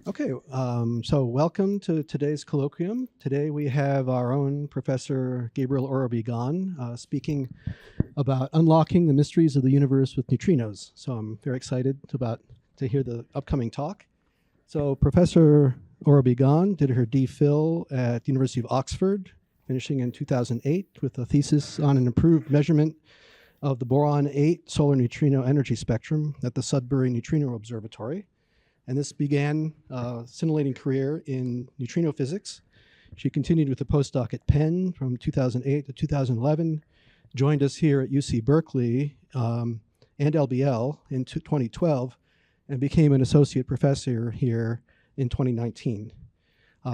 Okay, so welcome to today's colloquium. Today we have our own Professor Gabriel Gann speaking about unlocking the mysteries of the universe with neutrinos. So I'm very excited to hear the upcoming talk. So Professor Gann did her DPhil at the University of Oxford, finishing in 2008 with a thesis on an improved measurement of the boron 8 solar neutrino energy spectrum at the Sudbury Neutrino Observatory. And this began a scintillating career in neutrino physics. She continued with a postdoc at Penn from 2008 to 2011, joined us here at UC Berkeley and LBL in 2012, and became an associate professor here in 2019.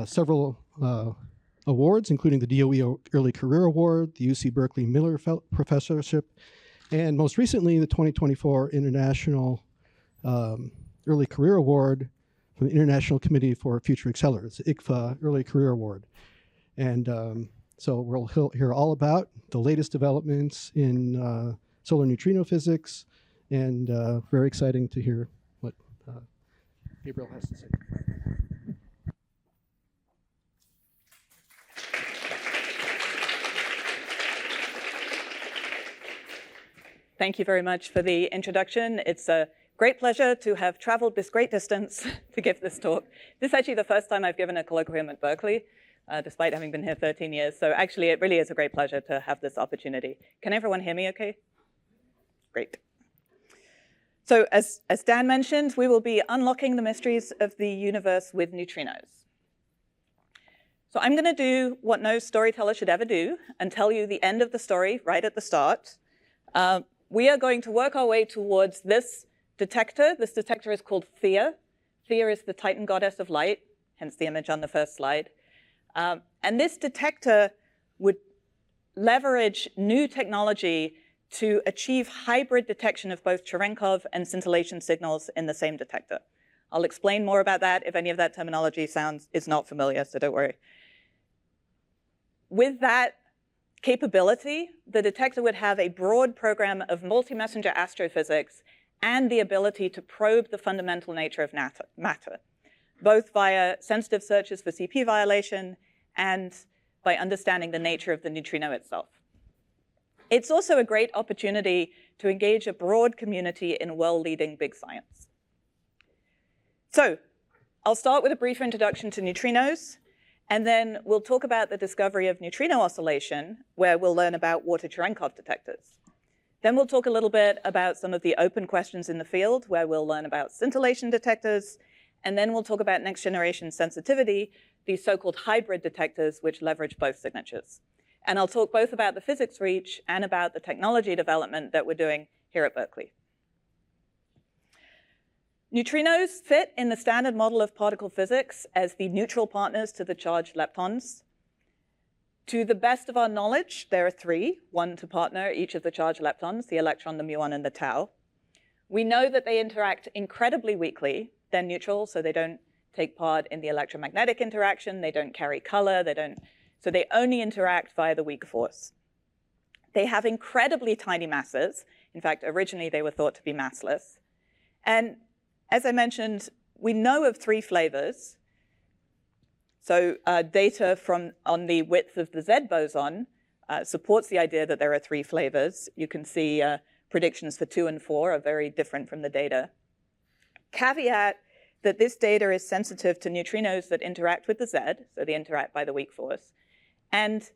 Several awards, including the DOE Early Career Award, the UC Berkeley Miller Professorship, and most recently the 2024 International Early Career Award from the International Committee for Future Accelerators, ICFA Early Career Award. And so we'll hear all about the latest developments in solar neutrino physics, and very exciting to hear what Gabriel has to say. Thank you very much for the introduction. It's a great pleasure to have traveled this great distance to give this talk. This is actually the first time I've given a colloquium at Berkeley, despite having been here 13 years. So actually, it really is a great pleasure to have this opportunity. Can everyone hear me okay? Great. So as Dan mentioned, we will be unlocking the mysteries of the universe with neutrinos. So I'm going to do what no storyteller should ever do and tell you the end of the story right at the start. We are going to work our way towards this detector. This detector is called Theia. Theia is the Titan goddess of light, hence the image on the first slide. And this detector would leverage new technology to achieve hybrid detection of both Cherenkov and scintillation signals in the same detector. I'll explain more about that if any of that terminology is not familiar, so don't worry. With that capability, the detector would have a broad program of multi-messenger astrophysics and the ability to probe the fundamental nature of matter, both via sensitive searches for CP violation and by understanding the nature of the neutrino itself. It's also a great opportunity to engage a broad community in world-leading big science. So I'll start with a brief introduction to neutrinos, and then we'll talk about the discovery of neutrino oscillation, where we'll learn about water Cherenkov detectors. Then we'll talk a little bit about some of the open questions in the field, where we'll learn about scintillation detectors. And then we'll talk about next generation sensitivity, these so-called hybrid detectors, which leverage both signatures. And I'll talk both about the physics reach and about the technology development that we're doing here at Berkeley. Neutrinos fit in the standard model of particle physics as the neutral partners to the charged leptons. To the best of our knowledge, there are three, one to partner each of the charged leptons, the electron, the muon, and the tau. We know that they interact incredibly weakly. They're neutral, so they don't take part in the electromagnetic interaction. They don't carry color. So they only interact via the weak force. They have incredibly tiny masses. In fact, originally they were thought to be massless. And as I mentioned, we know of three flavors. So data on the width of the Z boson supports the idea that there are three flavors. You can see predictions for 2 and 4 are very different from the data. Caveat that this data is sensitive to neutrinos that interact with the Z, so they interact by the weak force, and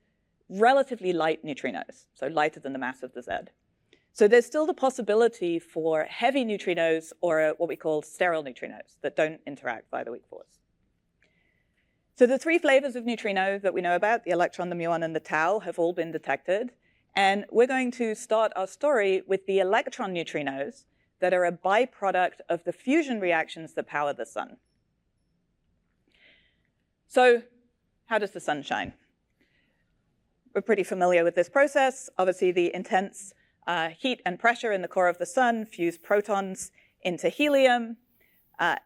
relatively light neutrinos, so lighter than the mass of the Z. So there's still the possibility for heavy neutrinos or what we call sterile neutrinos that don't interact by the weak force. So the three flavors of neutrino that we know about, the electron, the muon, and the tau, have all been detected. And we're going to start our story with the electron neutrinos that are a byproduct of the fusion reactions that power the sun. So how does the sun shine? We're pretty familiar with this process. Obviously, the intense heat and pressure in the core of the sun fuse protons into helium.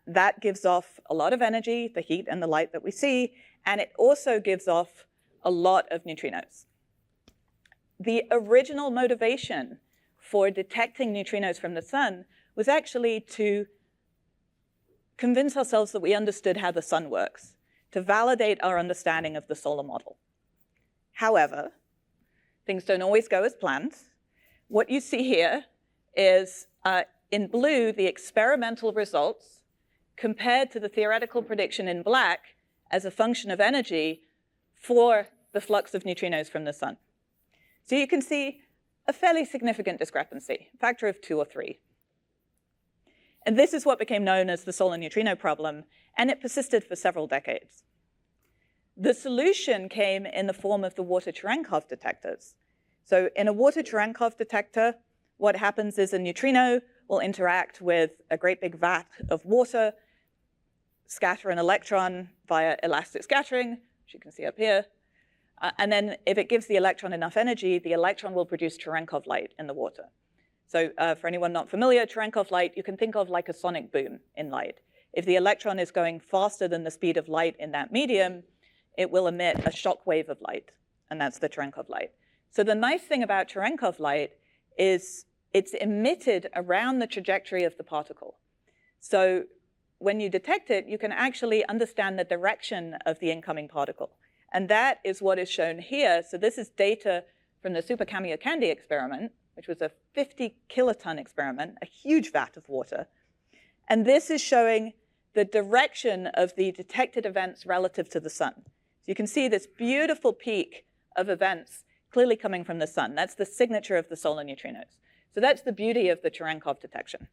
That gives off a lot of energy, the heat and the light that we see, and it also gives off a lot of neutrinos. The original motivation for detecting neutrinos from the sun was actually to convince ourselves that we understood how the sun works, to validate our understanding of the solar model. However, things don't always go as planned. What you see here is, in blue, the experimental results compared to the theoretical prediction in black as a function of energy for the flux of neutrinos from the sun. So you can see a fairly significant discrepancy, a factor of 2 or 3. And this is what became known as the solar neutrino problem, and it persisted for several decades. The solution came in the form of the water Cherenkov detectors. So in a water Cherenkov detector, what happens is a neutrino will interact with a great big vat of water, scatter an electron via elastic scattering, which you can see up here. And then if it gives the electron enough energy, the electron will produce Cherenkov light in the water. So for anyone not familiar, Cherenkov light, you can think of like a sonic boom in light. If the electron is going faster than the speed of light in that medium, it will emit a shock wave of light, and that's the Cherenkov light. So the nice thing about Cherenkov light is it's emitted around the trajectory of the particle. So when you detect it, you can actually understand the direction of the incoming particle. And that is what is shown here. So this is data from the Super Kamiokande experiment, which was a 50 kiloton experiment, a huge vat of water. And this is showing the direction of the detected events relative to the sun. So you can see this beautiful peak of events clearly coming from the sun. That's the signature of the solar neutrinos. So that's the beauty of the Cherenkov detection.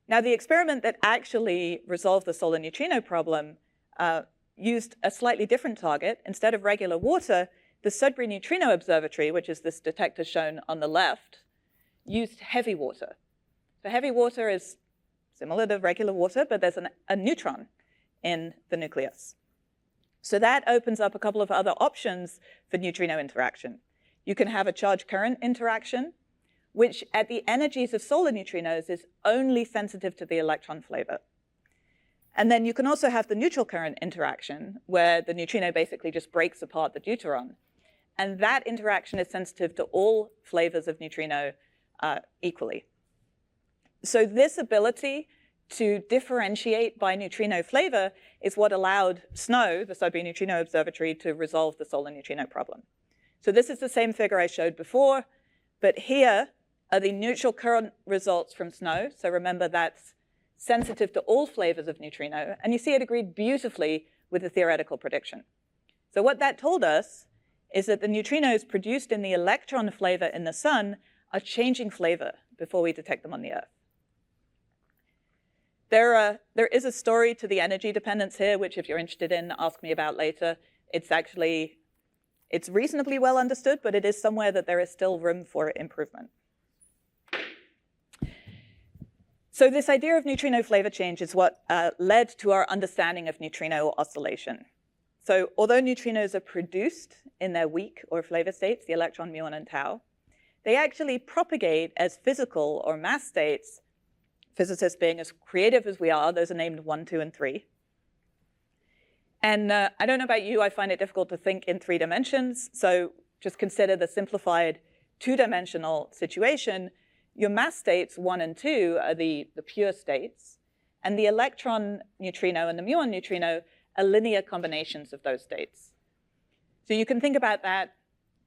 Now, the experiment that actually resolved the solar neutrino problem used a slightly different target. Instead of regular water, the Sudbury Neutrino Observatory, which is this detector shown on the left, used heavy water. So heavy water is similar to regular water, but there's a neutron in the nucleus. So that opens up a couple of other options for neutrino interaction. You can have a charge current interaction, which at the energies of solar neutrinos is only sensitive to the electron flavor. And then you can also have the neutral current interaction, where the neutrino basically just breaks apart the deuteron. And that interaction is sensitive to all flavors of neutrino equally. So this ability to differentiate by neutrino flavor is what allowed SNO, the Sudbury Neutrino Observatory, to resolve the solar neutrino problem. So this is the same figure I showed before, but here are the neutral current results from SNO. So remember, that's sensitive to all flavors of neutrino, and you see it agreed beautifully with the theoretical prediction. So what that told us is that the neutrinos produced in the electron flavor in the sun are changing flavor before we detect them on the Earth. There is a story to the energy dependence here, which if you're interested in, ask me about later. It's reasonably well understood, but it is somewhere that there is still room for improvement. So this idea of neutrino flavor change is what led to our understanding of neutrino oscillation. So although neutrinos are produced in their weak or flavor states, the electron, muon, and tau, they actually propagate as physical or mass states. Physicists being as creative as we are, those are named 1, 2, and 3. And I don't know about you, I find it difficult to think in 3 dimensions. So just consider the simplified 2-dimensional situation. Your mass states 1 and 2 are the pure states, and the electron neutrino and the muon neutrino are linear combinations of those states. So you can think about that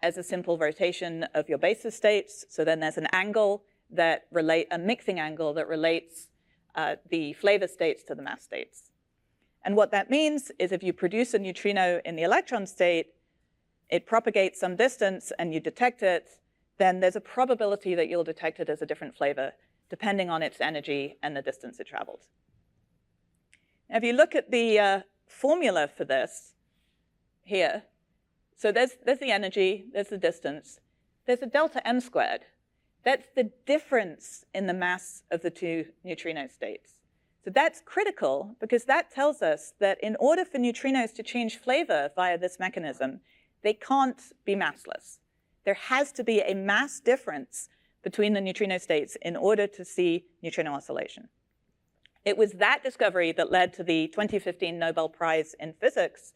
as a simple rotation of your basis states. So then there's an angle that a mixing angle that relates the flavor states to the mass states. And what that means is if you produce a neutrino in the electron state, it propagates some distance and you detect it, then there's a probability that you'll detect it as a different flavor, depending on its energy and the distance it traveled. Now, if you look at the formula for this here, so there's the energy, there's the distance, there's a delta m squared. That's the difference in the mass of the 2 neutrino states. So that's critical because that tells us that in order for neutrinos to change flavor via this mechanism, they can't be massless. There has to be a mass difference between the neutrino states in order to see neutrino oscillation. It was that discovery that led to the 2015 Nobel-Prize in Physics,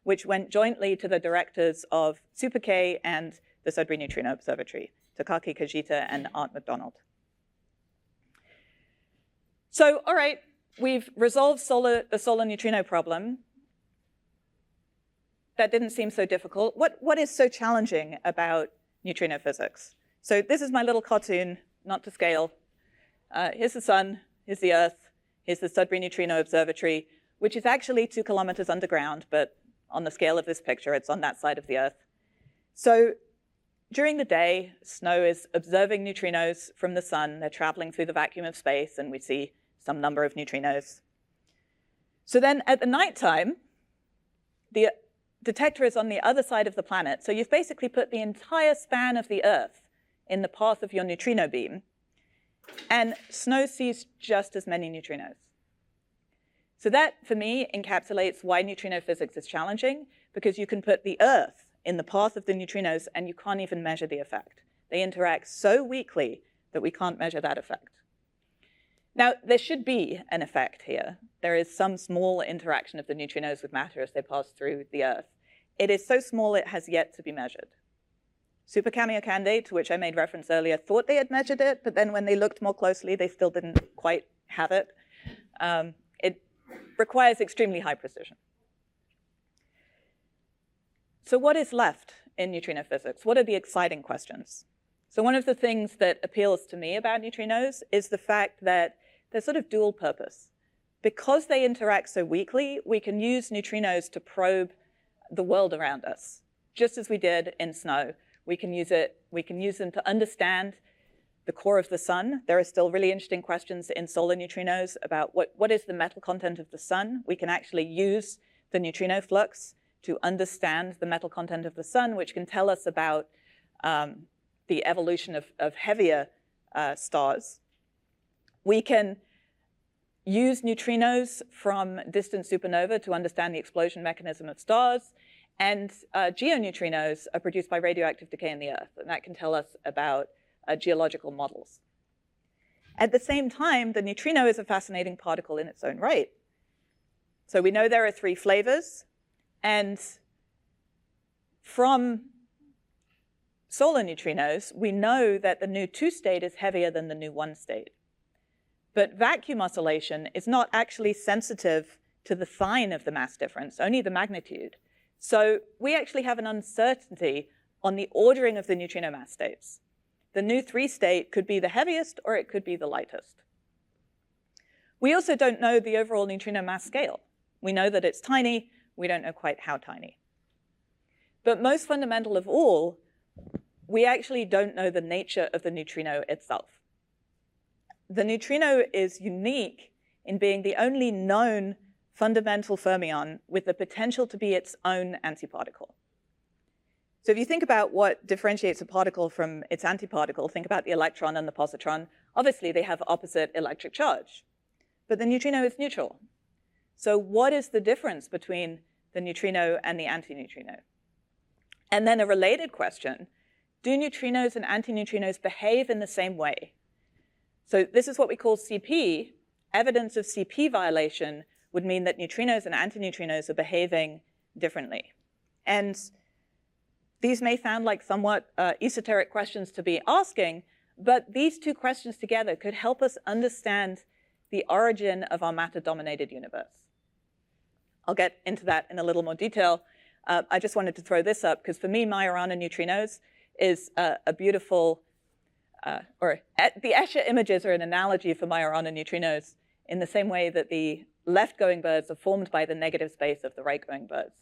which went jointly to the directors of Super K and the Sudbury Neutrino Observatory, Takaki Kajita and Art McDonald. So, all right, we've resolved the solar neutrino problem. That didn't seem so difficult. What is so challenging about neutrino physics? So this is my little cartoon, not to scale. Here's the sun, here's the Earth, here's the Sudbury Neutrino Observatory, which is actually 2 kilometers underground, but on the scale of this picture, it's on that side of the Earth. So during the day, SNO is observing neutrinos from the sun. They're traveling through the vacuum of space, and we see some number of neutrinos. So then at the nighttime, the detector is on the other side of the planet. So you've basically put the entire span of the Earth in the path of your neutrino beam, and SNO sees just as many neutrinos. So that, for me, encapsulates why neutrino physics is challenging, because you can put the Earth in the path of the neutrinos, and you can't even measure the effect. They interact so weakly that we can't measure that effect. Now, there should be an effect here. There is some small interaction of the neutrinos with matter as they pass through the Earth. It is so small it has yet to be measured. Super Kamiokande, to which I made reference earlier, thought they had measured it, but then when they looked more closely, they still didn't quite have it. It requires extremely high precision. So what is left in neutrino physics? What are the exciting questions? So one of the things that appeals to me about neutrinos is the fact that they're sort of dual purpose. Because they interact so weakly, we can use neutrinos to probe the world around us, just as we did in SNO. We can use them to understand the core of the sun. There are still really interesting questions in solar neutrinos about what is the metal content of the sun. We can actually use the neutrino flux to understand the metal content of the sun, which can tell us about the evolution of heavier stars. We can use neutrinos from distant supernova to understand the explosion mechanism of stars. And geoneutrinos are produced by radioactive decay in the Earth, and that can tell us about geological models. At the same time, the neutrino is a fascinating particle in its own right. So we know there are 3 flavors, and from solar neutrinos, we know that the nu 2 state is heavier than the nu 1 state. But vacuum oscillation is not actually sensitive to the sign of the mass difference, only the magnitude. So we actually have an uncertainty on the ordering of the neutrino mass states. The nu 3 state could be the heaviest, or it could be the lightest. We also don't know the overall neutrino mass scale. We know that it's tiny. We don't know quite how tiny. But most fundamental of all, we actually don't know the nature of the neutrino itself. The neutrino is unique in being the only known fundamental fermion with the potential to be its own antiparticle. So if you think about what differentiates a particle from its antiparticle, think about the electron and the positron. Obviously, they have opposite electric charge, but the neutrino is neutral. So what is the difference between the neutrino and the antineutrino? And then a related question, do neutrinos and antineutrinos behave in the same way? So this is what we call CP. Evidence of CP violation would mean that neutrinos and antineutrinos are behaving differently. And these may sound like somewhat esoteric questions to be asking, but these 2 questions together could help us understand the origin of our matter-dominated universe. I'll get into that in a little more detail. I just wanted to throw this up, because for me, Majorana neutrinos is a beautiful, the Escher images are an analogy for Majorana neutrinos in the same way that the left-going birds are formed by the negative space of the right-going birds.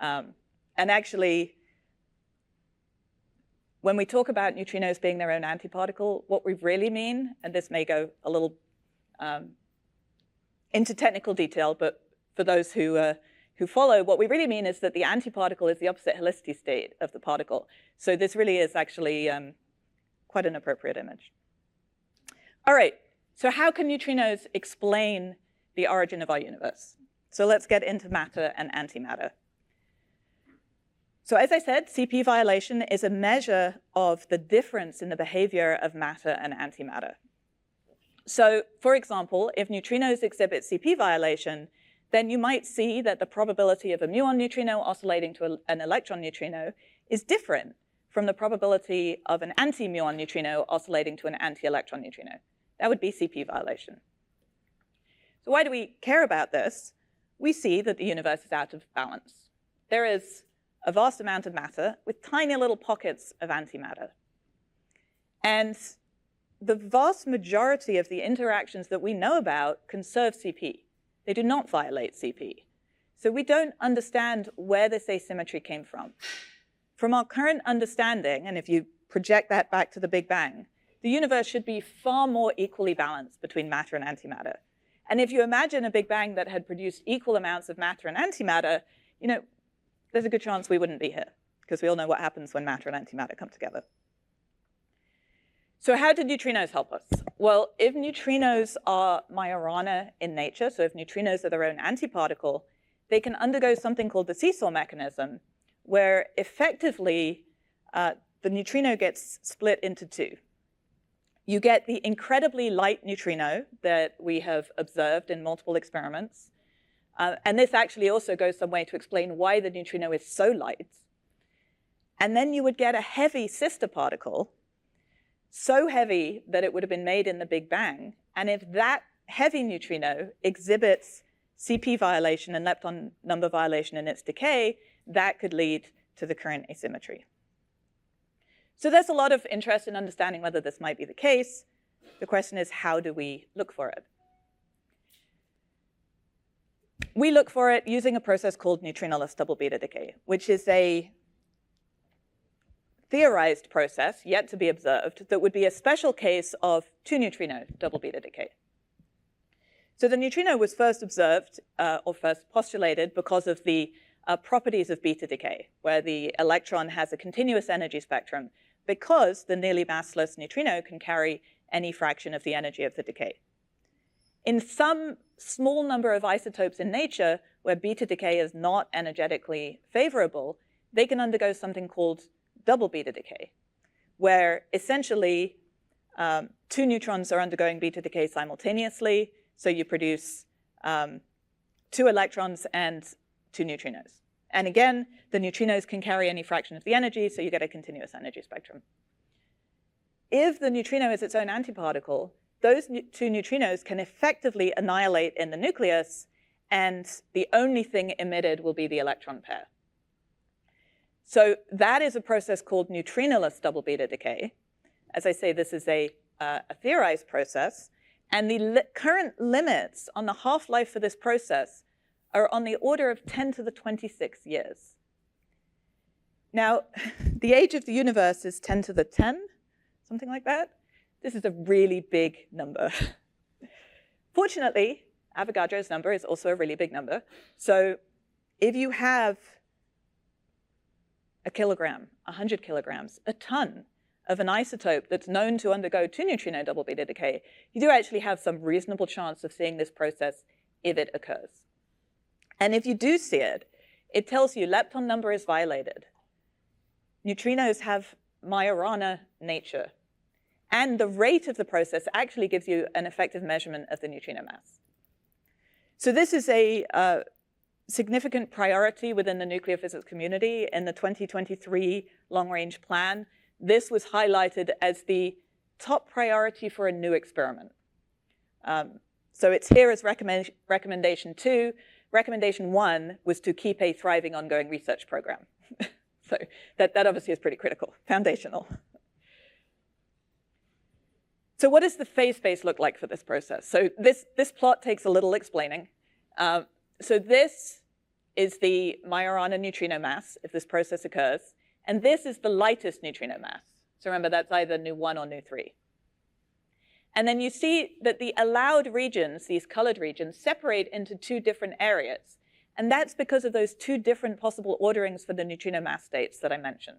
And actually, when we talk about neutrinos being their own antiparticle, what we really mean, and this may go a little into technical detail, but for those who follow, what we really mean is that the antiparticle is the opposite helicity state of the particle. So this really is actually quite an appropriate image. All right, so how can neutrinos explain the origin of our universe? So let's get into matter and antimatter. So as I said, CP violation is a measure of the difference in the behavior of matter and antimatter. So for example, if neutrinos exhibit CP violation, then you might see that the probability of a muon neutrino oscillating to an electron neutrino is different from the probability of an anti-muon neutrino oscillating to an anti-electron neutrino. That would be CP violation. So why do we care about this? We see that the universe is out of balance. There is a vast amount of matter with tiny little pockets of antimatter. And the vast majority of the interactions that we know about conserve CP. They do not violate CP. So we don't understand where this asymmetry came from. From our current understanding, and if you project that back to the Big Bang, the universe should be far more equally balanced between matter and antimatter. And if you imagine a Big Bang that had produced equal amounts of matter and antimatter, there's a good chance we wouldn't be here, because we all know what happens when matter and antimatter come together. So how did neutrinos help us? Well, if neutrinos are Majorana in nature, so if neutrinos are their own antiparticle, they can undergo something called the seesaw mechanism, where effectively the neutrino gets split into two. You get the incredibly light neutrino that we have observed in multiple experiments. And this actually also goes some way to explain why the neutrino is so light. And then you would get a heavy sister particle, so heavy that it would have been made in the Big Bang. And if that heavy neutrino exhibits CP violation and lepton number violation in its decay, that could lead to the current asymmetry. So there's a lot of interest in understanding whether this might be the case. The question is, how do we look for it? We look for it using a process called neutrinoless double beta decay, which is a theorized process, yet to be observed, that would be a special case of two neutrino double beta decay. So the neutrino was first observed, or first postulated, because of the properties of beta decay, where the electron has a continuous energy spectrum because the nearly massless neutrino can carry any fraction of the energy of the decay. In some small number of isotopes in nature where beta decay is not energetically favorable, they can undergo something called double beta decay, where essentially two neutrons are undergoing beta decay simultaneously, so you produce two electrons and two neutrinos. And again, the neutrinos can carry any fraction of the energy, so you get a continuous energy spectrum. If the neutrino is its own antiparticle, those two neutrinos can effectively annihilate in the nucleus, and the only thing emitted will be the electron pair. So that is a process called neutrinoless double beta decay. As I say, this is a theorized process, and the current limits on the half-life for this process are on the order of 10 to the 26 years. Now, the age of the universe is 10 to the 10, something like that. This is a really big number. Fortunately, Avogadro's number is also a really big number. So if you have a kilogram, 100 kilograms, a ton of an isotope that's known to undergo two neutrino double beta decay, you do actually have some reasonable chance of seeing this process if it occurs. And if you do see it, it tells you lepton number is violated. Neutrinos have Majorana nature. And the rate of the process actually gives you an effective measurement of the neutrino mass. So this is a significant priority within the nuclear physics community. In the 2023 long-range plan, this was highlighted as the top priority for a new experiment. So it's here as recommendation 2. Recommendation 1 was to keep a thriving ongoing research program. So that obviously is pretty critical, foundational. So what does the phase space look like for this process? So this plot takes a little explaining. So this is the Majorana neutrino mass, if this process occurs. And this is the lightest neutrino mass. So remember, that's either nu1 or nu3. And then you see that the allowed regions, these colored regions, separate into two different areas. And that's because of those two different possible orderings for the neutrino mass states that I mentioned.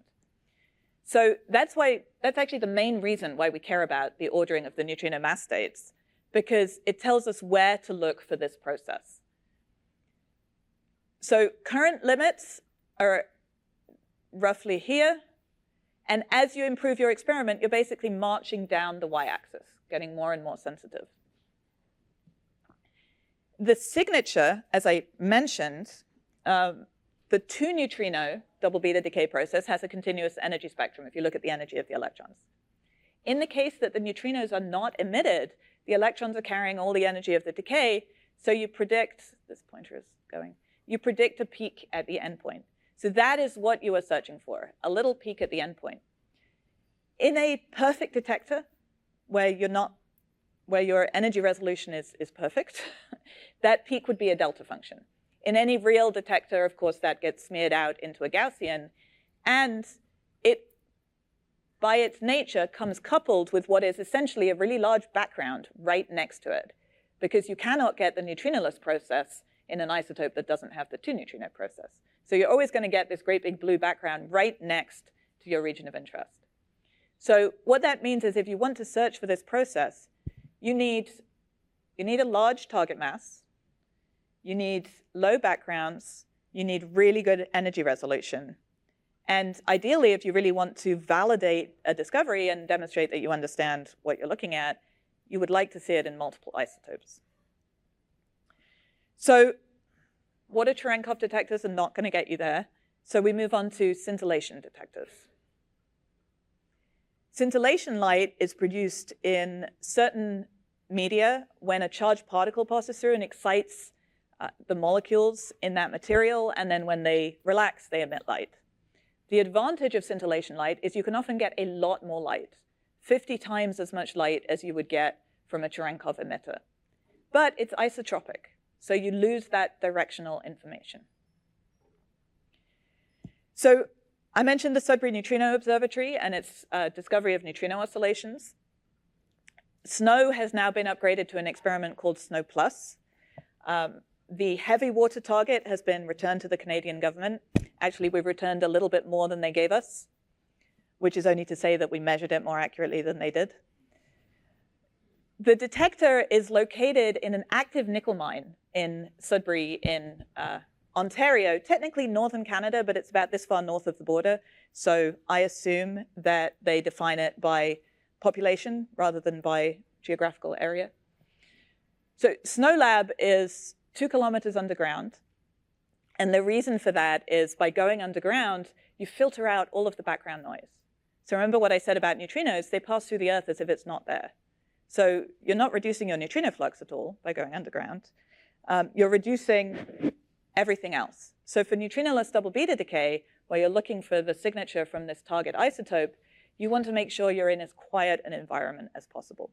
So that's actually the main reason why we care about the ordering of the neutrino mass states, because it tells us where to look for this process. So current limits are roughly here. And as you improve your experiment, you're basically marching down the y-axis, getting more and more sensitive. The signature, as I mentioned, the two neutrino double beta decay process has a continuous energy spectrum if you look at the energy of the electrons. In the case that the neutrinos are not emitted, the electrons are carrying all the energy of the decay, So you predict, this pointer is going, you predict a peak at the endpoint. So that is what you are searching for, a little peak at the endpoint. In a perfect detector, where your energy resolution is perfect, that peak would be a delta function. In any real detector, of course, that gets smeared out into a Gaussian, and it, by its nature, comes coupled with what is essentially a really large background right next to it, because you cannot get the neutrinoless process in an isotope that doesn't have the 2-neutrino process. So you're always going to get this great big blue background right next to your region of interest. So what that means is if you want to search for this process, you need a large target mass, you need low backgrounds, you need really good energy resolution. And ideally, if you really want to validate a discovery and demonstrate that you understand what you're looking at, you would like to see it in multiple isotopes. So water Cherenkov detectors are not going to get you there. So we move on to scintillation detectors. Scintillation light is produced in certain media when a charged particle passes through and excites the molecules in that material, and then when they relax, they emit light. The advantage of scintillation light is you can often get a lot more light, 50 times as much light as you would get from a Cherenkov emitter. But it's isotropic, so you lose that directional information. So I mentioned the Sudbury Neutrino Observatory and its discovery of neutrino oscillations. SNO has now been upgraded to an experiment called SNO+. The heavy water target has been returned to the Canadian government. Actually, we've returned a little bit more than they gave us, which is only to say that we measured it more accurately than they did. The detector is located in an active nickel mine in Sudbury in Ontario, technically northern Canada, but it's about this far north of the border. So I assume that they define it by population rather than by geographical area. So SNO Lab is 2 kilometers underground. And the reason for that is by going underground, you filter out all of the background noise. So remember what I said about neutrinos, they pass through the Earth as if it's not there. So you're not reducing your neutrino flux at all by going underground. You're reducing everything else. So for neutrinoless double beta decay, where you're looking for the signature from this target isotope, you want to make sure you're in as quiet an environment as possible.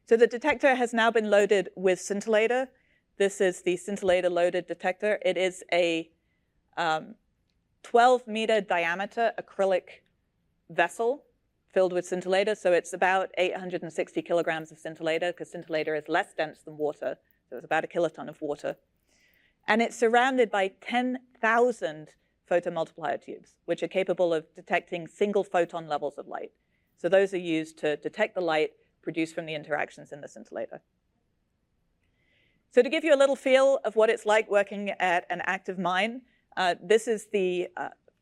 So the detector has now been loaded with scintillator. This is the scintillator-loaded detector. It is a 12-meter diameter acrylic vessel filled with scintillator. So it's about 860 kilograms of scintillator, because scintillator is less dense than water. So it's about a kiloton of water. And it's surrounded by 10,000 photomultiplier tubes, which are capable of detecting single photon levels of light. So those are used to detect the light produced from the interactions in the scintillator. So to give you a little feel of what it's like working at an active mine, this is the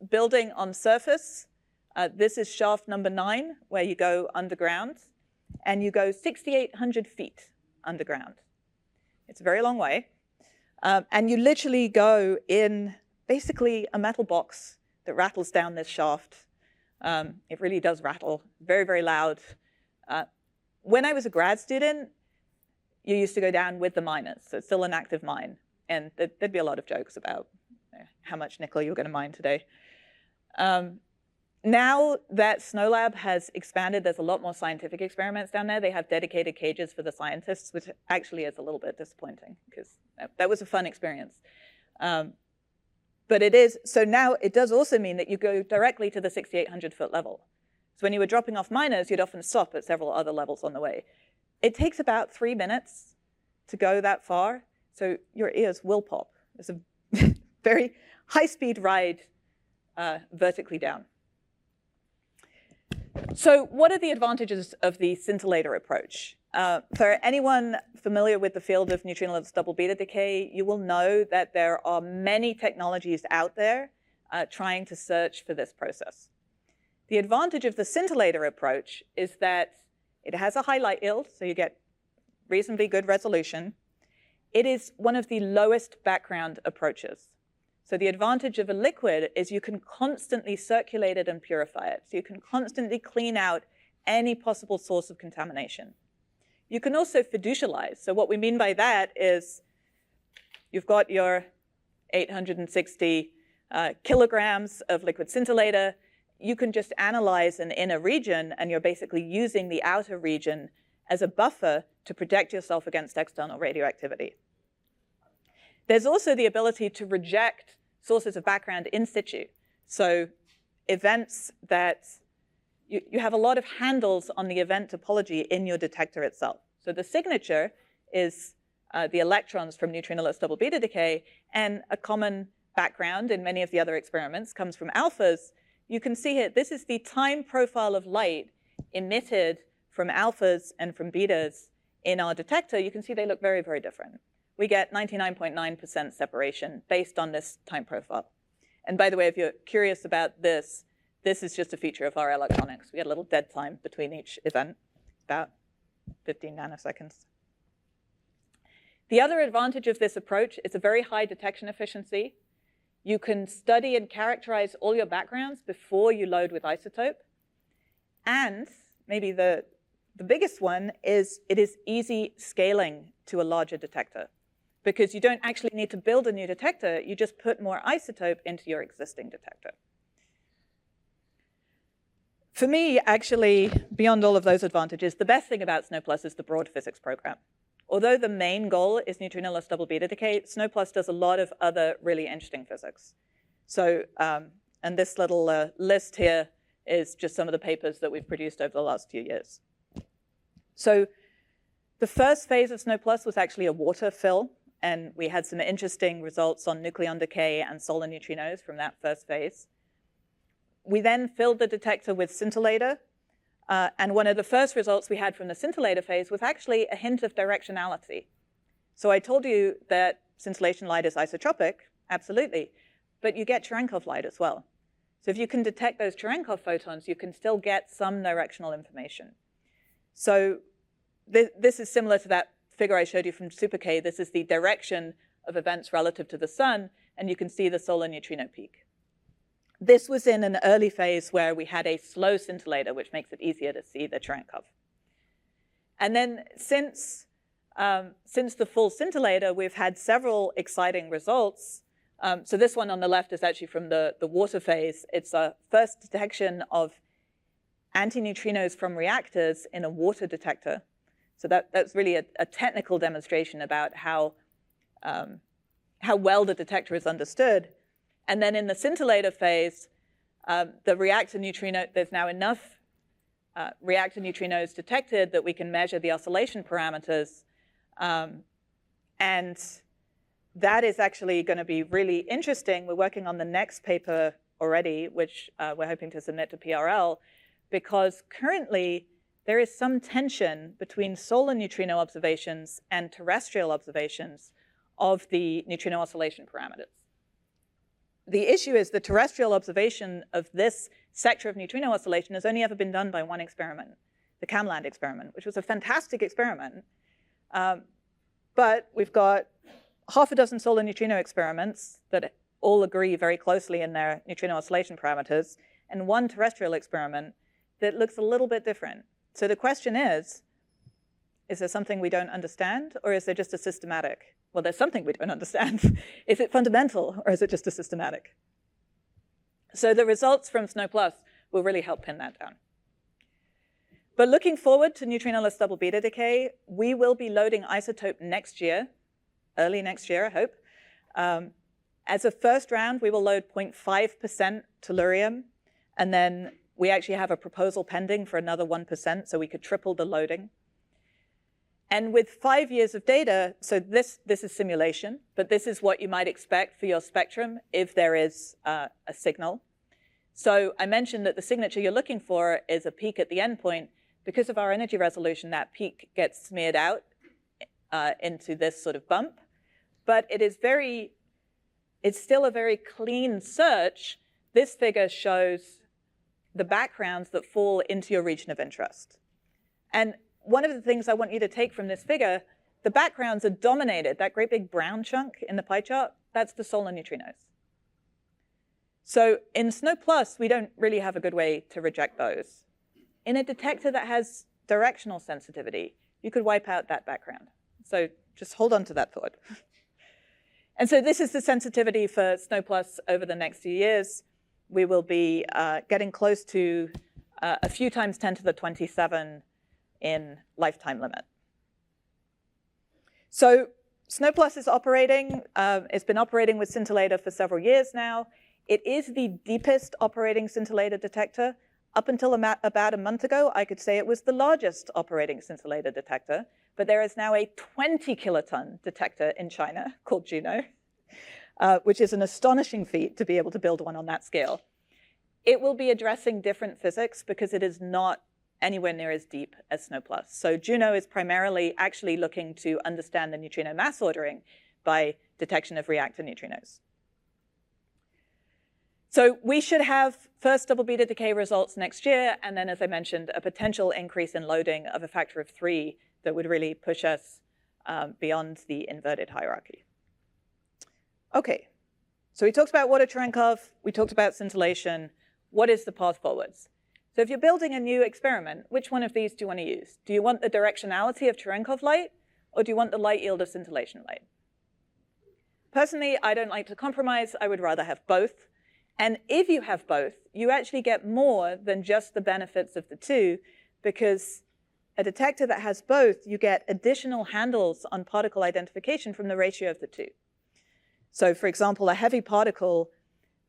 building on surface. This is shaft number 9, where you go underground, and you go 6,800 feet underground. It's a very long way. And you literally go in basically a metal box that rattles down this shaft. It really does rattle, very, very loud. When I was a grad student, you used to go down with the miners, so it's still an active mine. And there'd be a lot of jokes about how much nickel you're going to mine today. Now that SNO Lab has expanded, there's a lot more scientific experiments down there. They have dedicated cages for the scientists, which actually is a little bit disappointing, because that was a fun experience. But it is, so now it does also mean that you go directly to the 6,800 foot level. So when you were dropping off miners, you'd often stop at several other levels on the way. It takes about 3 minutes to go that far, so your ears will pop. It's a very high-speed ride vertically down. So what are the advantages of the scintillator approach? For anyone familiar with the field of neutrinoless double beta decay, you will know that there are many technologies out there trying to search for this process. The advantage of the scintillator approach is that it has a high light yield, so you get reasonably good resolution. It is one of the lowest background approaches. So the advantage of a liquid is you can constantly circulate it and purify it. So you can constantly clean out any possible source of contamination. You can also fiducialize. So what we mean by that is you've got your 860 kilograms of liquid scintillator. You can just analyze an inner region, and you're basically using the outer region as a buffer to protect yourself against external radioactivity. There's also the ability to reject sources of background in situ. So events that you have a lot of handles on the event topology in your detector itself. So the signature is the electrons from neutrinoless double beta decay, and a common background in many of the other experiments comes from alphas. You can see here, this is the time profile of light emitted from alphas and from betas in our detector. You can see they look very, very different. We get 99.9% separation based on this time profile. And by the way, if you're curious about this, this is just a feature of our electronics. We get a little dead time between each event, about 15 nanoseconds. The other advantage of this approach is a very high detection efficiency. You can study and characterize all your backgrounds before you load with isotope. And maybe the biggest one is it is easy scaling to a larger detector, because you don't actually need to build a new detector. You just put more isotope into your existing detector. For me, actually, beyond all of those advantages, the best thing about SNO+ is the broad physics program. Although the main goal is neutrinoless double beta decay, SNO+ does a lot of other really interesting physics. So, and this little list here is just some of the papers that we've produced over the last few years. So the first phase of SNO+ was actually a water fill, and we had some interesting results on nucleon decay and solar neutrinos from that first phase. We then filled the detector with scintillator, and one of the first results we had from the scintillator phase was actually a hint of directionality. So I told you that scintillation light is isotropic, absolutely, but you get Cherenkov light as well. So if you can detect those Cherenkov photons, you can still get some directional information. So this is similar to that figure I showed you from Super K. This is the direction of events relative to the sun, and you can see the solar neutrino peak. This was in an early phase where we had a slow scintillator, which makes it easier to see the Cherenkov. And then since the full scintillator, we've had several exciting results. So this one on the left is actually from the water phase. It's a first detection of antineutrinos from reactors in a water detector. So that's really a technical demonstration about how well the detector is understood. And then in the scintillator phase, the reactor neutrino, there's now enough reactor neutrinos detected that we can measure the oscillation parameters. And that is actually going to be really interesting. We're working on the next paper already, which we're hoping to submit to PRL, because currently there is some tension between solar neutrino observations and terrestrial observations of the neutrino oscillation parameters. The issue is the terrestrial observation of this sector of neutrino oscillation has only ever been done by one experiment, the Camland experiment, which was a fantastic experiment. But we've got half a dozen solar neutrino experiments that all agree very closely in their neutrino oscillation parameters, and one terrestrial experiment that looks a little bit different. So the question is there something we don't understand, or is there just a systematic? Well, there's something we don't understand. Is it fundamental, or is it just a systematic? So the results from SNO+ will really help pin that down. But looking forward to neutrinoless double beta decay, we will be loading isotope next year, early next year, I hope. As a first round, we will load 0.5% tellurium, and then we actually have a proposal pending for another 1%, so we could triple the loading. And with 5 years of data, so this is simulation, but this is what you might expect for your spectrum if there is a signal. So I mentioned that the signature you're looking for is a peak at the endpoint. Because of our energy resolution, that peak gets smeared out into this sort of bump. But it's still a very clean search. This figure shows the backgrounds that fall into your region of interest. And one of the things I want you to take from this figure, the backgrounds are dominated. That great big brown chunk in the pie chart, that's the solar neutrinos. So in SNO+, we don't really have a good way to reject those. In a detector that has directional sensitivity, you could wipe out that background. So just hold on to that thought. And so this is the sensitivity for SNO+ over the next few years. We will be getting close to a few times 10 to the 27 in lifetime limit. So SNO+ is operating. It's been operating with scintillator for several years now. It is the deepest operating scintillator detector. Up until about a month ago, I could say it was the largest operating scintillator detector, but there is now a 20 kiloton detector in China called Juno, which is an astonishing feat to be able to build one on that scale. It will be addressing different physics because it is not anywhere near as deep as SNO+. So Juno is primarily actually looking to understand the neutrino mass ordering by detection of reactor neutrinos. So we should have first double beta decay results next year, and then, as I mentioned, a potential increase in loading of a factor of 3 that would really push us beyond the inverted hierarchy. Okay, so we talked about water Cherenkov, we talked about scintillation. What is the path forwards? So if you're building a new experiment, which one of these do you want to use? Do you want the directionality of Cherenkov light, or do you want the light yield of scintillation light? Personally, I don't like to compromise. I would rather have both. And if you have both, you actually get more than just the benefits of the two, because a detector that has both, you get additional handles on particle identification from the ratio of the two. So for example, a heavy particle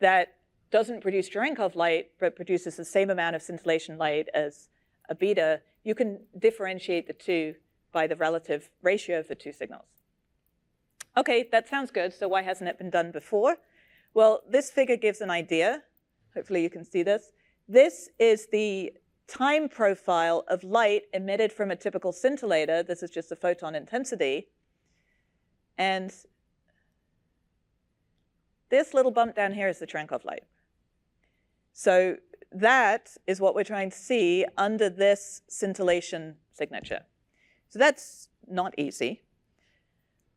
that doesn't produce Cherenkov light, but produces the same amount of scintillation light as a beta, you can differentiate the two by the relative ratio of the two signals. Okay, that sounds good. So why hasn't it been done before? Well, this figure gives an idea. Hopefully you can see this. This is the time profile of light emitted from a typical scintillator. This is just the photon intensity. And this little bump down here is the Cherenkov light. So that is what we're trying to see under this scintillation signature. So that's not easy.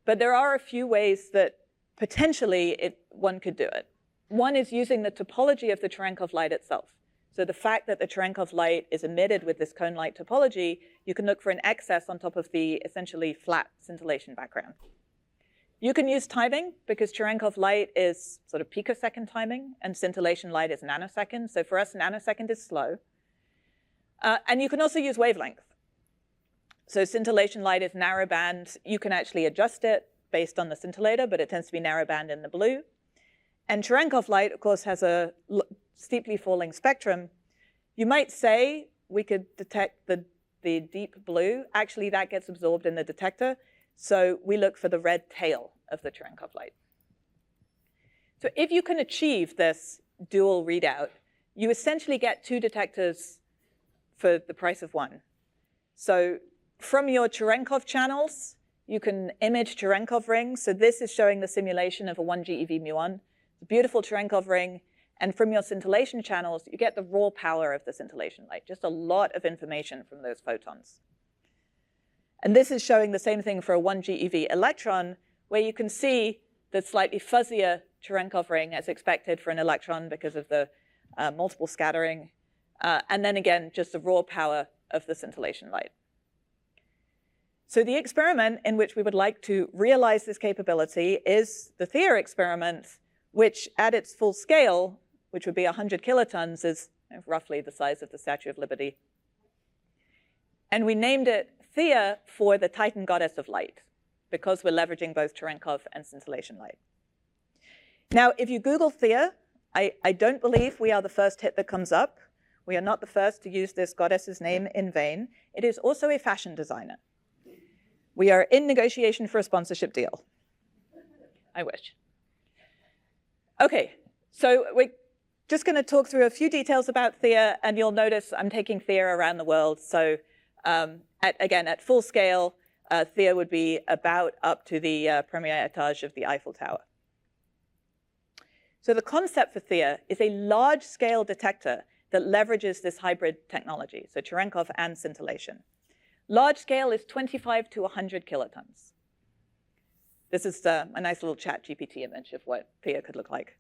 But there are a few ways that potentially one could do it. One is using the topology of the Cherenkov light itself. So the fact that the Cherenkov light is emitted with this cone light topology, you can look for an excess on top of the essentially flat scintillation background. You can use timing, because Cherenkov light is sort of picosecond timing, and scintillation light is nanosecond. So for us, nanosecond is slow. And you can also use wavelength. So scintillation light is narrowband. You can actually adjust it based on the scintillator, but it tends to be narrowband in the blue. And Cherenkov light, of course, has a steeply falling spectrum. You might say we could detect the deep blue. Actually, that gets absorbed in the detector. So we look for the red tail of the Cherenkov light. So if you can achieve this dual readout, you essentially get two detectors for the price of one. So from your Cherenkov channels, you can image Cherenkov rings. So this is showing the simulation of a 1 GeV muon. It's a beautiful Cherenkov ring. And from your scintillation channels, you get the raw power of the scintillation light, just a lot of information from those photons. And this is showing the same thing for a 1 GeV electron, where you can see the slightly fuzzier Cherenkov ring as expected for an electron because of the multiple scattering. And then again, just the raw power of the scintillation light. So the experiment in which we would like to realize this capability is the Theia experiment, which at its full scale, which would be 100 kilotons, is roughly the size of the Statue of Liberty. And we named it Theia for the Titan goddess of light, because we're leveraging both Cherenkov and scintillation light. Now, if you Google Theia, I don't believe we are the first hit that comes up. We are not the first to use this goddess's name in vain. It is also a fashion designer. We are in negotiation for a sponsorship deal. I wish. Okay, so we're just going to talk through a few details about Theia, and you'll notice I'm taking Theia around the world. So again, at full scale, Theia would be about up to the premier etage of the Eiffel Tower. So the concept for Theia is a large-scale detector that leverages this hybrid technology, so Cherenkov and scintillation. Large scale is 25 to 100 kilotons. This is a nice little ChatGPT image of what Theia could look like.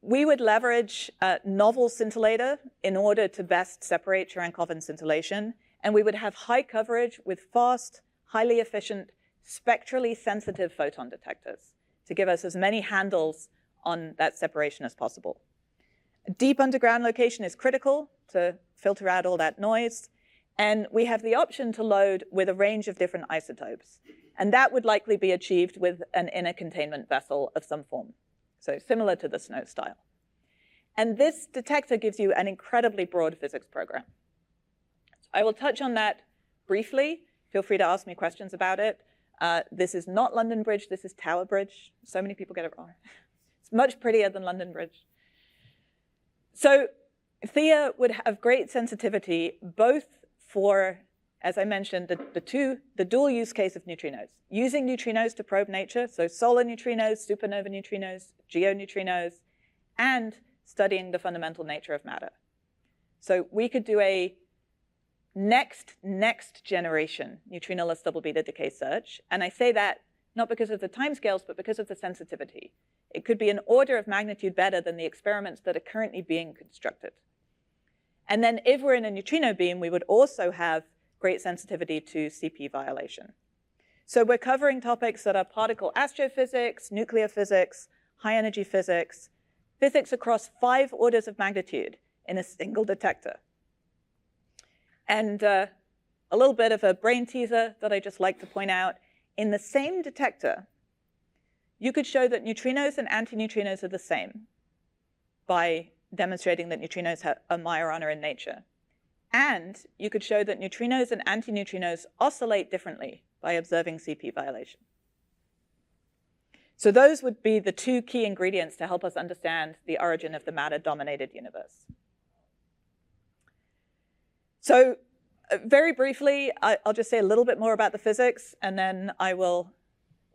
We would leverage a novel scintillator in order to best separate Cherenkov and scintillation. And we would have high coverage with fast, highly efficient, spectrally sensitive photon detectors to give us as many handles on that separation as possible. A deep underground location is critical to filter out all that noise. And we have the option to load with a range of different isotopes. And that would likely be achieved with an inner containment vessel of some form. So similar to the SNO style. And this detector gives you an incredibly broad physics program. So I will touch on that briefly. Feel free to ask me questions about it. This is not London Bridge, this is Tower Bridge. So many people get it wrong. It's much prettier than London Bridge. So Theia would have great sensitivity both for, as I mentioned, the dual use case of neutrinos. Using neutrinos to probe nature, so solar neutrinos, supernova neutrinos, geoneutrinos, and studying the fundamental nature of matter. So we could do a next generation neutrinoless double beta decay search. And I say that not because of the timescales, but because of the sensitivity. It could be an order of magnitude better than the experiments that are currently being constructed. And then if we're in a neutrino beam, we would also have great sensitivity to CP violation. So we're covering topics that are particle astrophysics, nuclear physics, high energy physics, physics across 5 orders of magnitude in a single detector. And a little bit of a brain teaser that I just like to point out. In the same detector, you could show that neutrinos and antineutrinos are the same by demonstrating that neutrinos are Majorana in nature. And you could show that neutrinos and antineutrinos oscillate differently by observing CP violation. So those would be the 2 key ingredients to help us understand the origin of the matter-dominated universe. So very briefly, I'll just say a little bit more about the physics, and then I will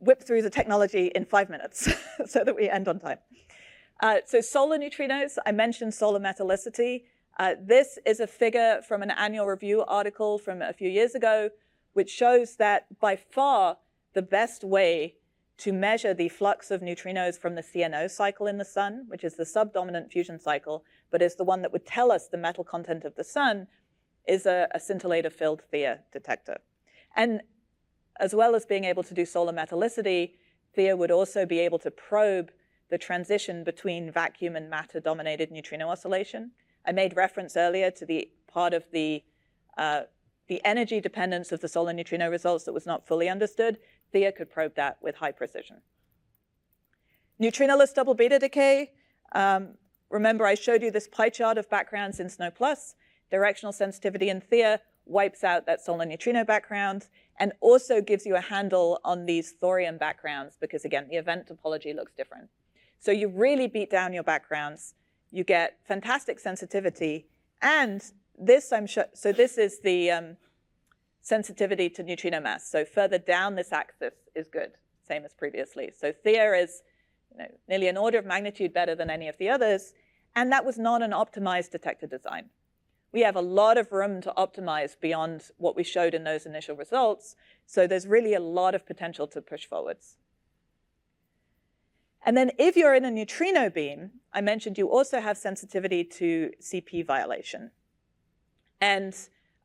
whip through the technology in 5 minutes so that we end on time. So solar neutrinos, I mentioned solar metallicity. This is a figure from an annual review article from a few years ago, which shows that by far the best way to measure the flux of neutrinos from the CNO cycle in the sun, which is the subdominant fusion cycle, but is the one that would tell us the metal content of the sun, is a scintillator-filled Theia detector. And as well as being able to do solar metallicity, Theia would also be able to probe the transition between vacuum and matter-dominated neutrino oscillation. I made reference earlier to the part of the energy dependence of the solar neutrino results that was not fully understood. Theia could probe that with high precision. Neutrinoless double beta decay. Remember, I showed you this pie chart of backgrounds in SNO+. Directional sensitivity in Theia wipes out that solar neutrino background and also gives you a handle on these thorium backgrounds because, again, the event topology looks different. So you really beat down your backgrounds. You get fantastic sensitivity. And this, so this is the sensitivity to neutrino mass. So further down this axis is good, same as previously. So Theia is nearly an order of magnitude better than any of the others. And that was not an optimized detector design. We have a lot of room to optimize beyond what we showed in those initial results. So there's really a lot of potential to push forwards. And then if you're in a neutrino beam, I mentioned you also have sensitivity to CP violation. And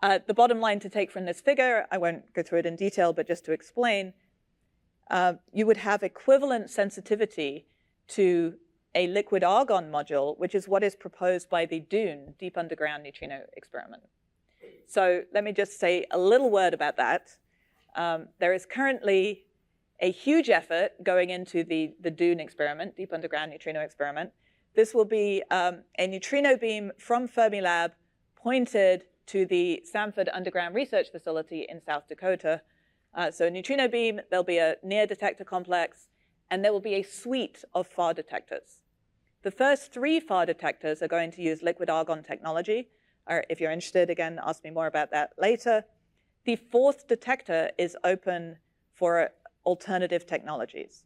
the bottom line to take from this figure, I won't go through it in detail, but just to explain, you would have equivalent sensitivity to a liquid argon module, which is what is proposed by the DUNE, Deep Underground Neutrino Experiment. So let me just say a little word about that. There is currently a huge effort going into the DUNE experiment, Deep Underground Neutrino Experiment. This will be a neutrino beam from Fermilab pointed to the Samford Underground Research Facility in South Dakota. So a neutrino beam, there'll be a near detector complex, and there will be a suite of FAR detectors. The first 3 FAR detectors are going to use liquid argon technology. Or if you're interested, again, ask me more about that later. The 4th detector is open for alternative technologies.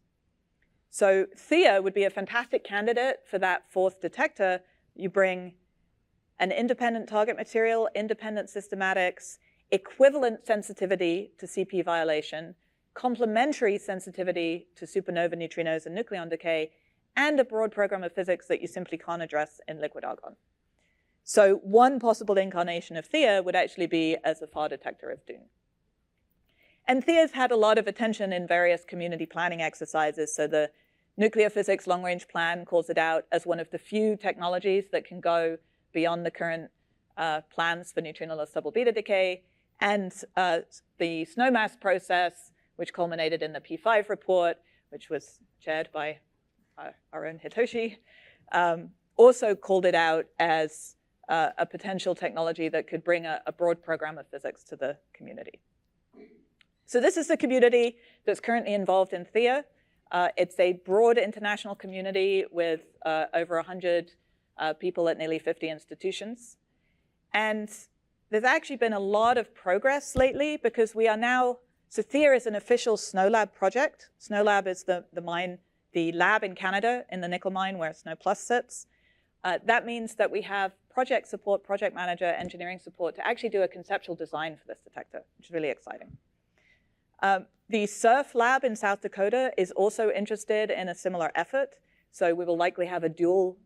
So Theia would be a fantastic candidate for that 4th detector. You bring an independent target material, independent systematics, equivalent sensitivity to CP violation, complementary sensitivity to supernova neutrinos and nucleon decay, and a broad program of physics that you simply can't address in liquid argon. So one possible incarnation of Theia would actually be as a far detector of Dune. And Theia's had a lot of attention in various community planning exercises. So the Nuclear Physics Long Range Plan calls it out as one of the few technologies that can go beyond the current plans for neutrinoless double beta decay. And the SNOMAS process, which culminated in the P5 report, which was chaired by our own Hitoshi, also called it out as a potential technology that could bring a broad program of physics to the community. So this is the community that's currently involved in Theia. It's a broad international community with over 100 people at nearly 50 institutions. And there's actually been a lot of progress lately because we are now, so Theia is an official SNOLAB project. SNOLAB is the lab in Canada in the nickel mine where Snow Plus sits. That means that we have project support, project manager, engineering support to actually do a conceptual design for this detector, which is really exciting. The SURF lab in South Dakota is also interested in a similar effort. So we will likely have a dual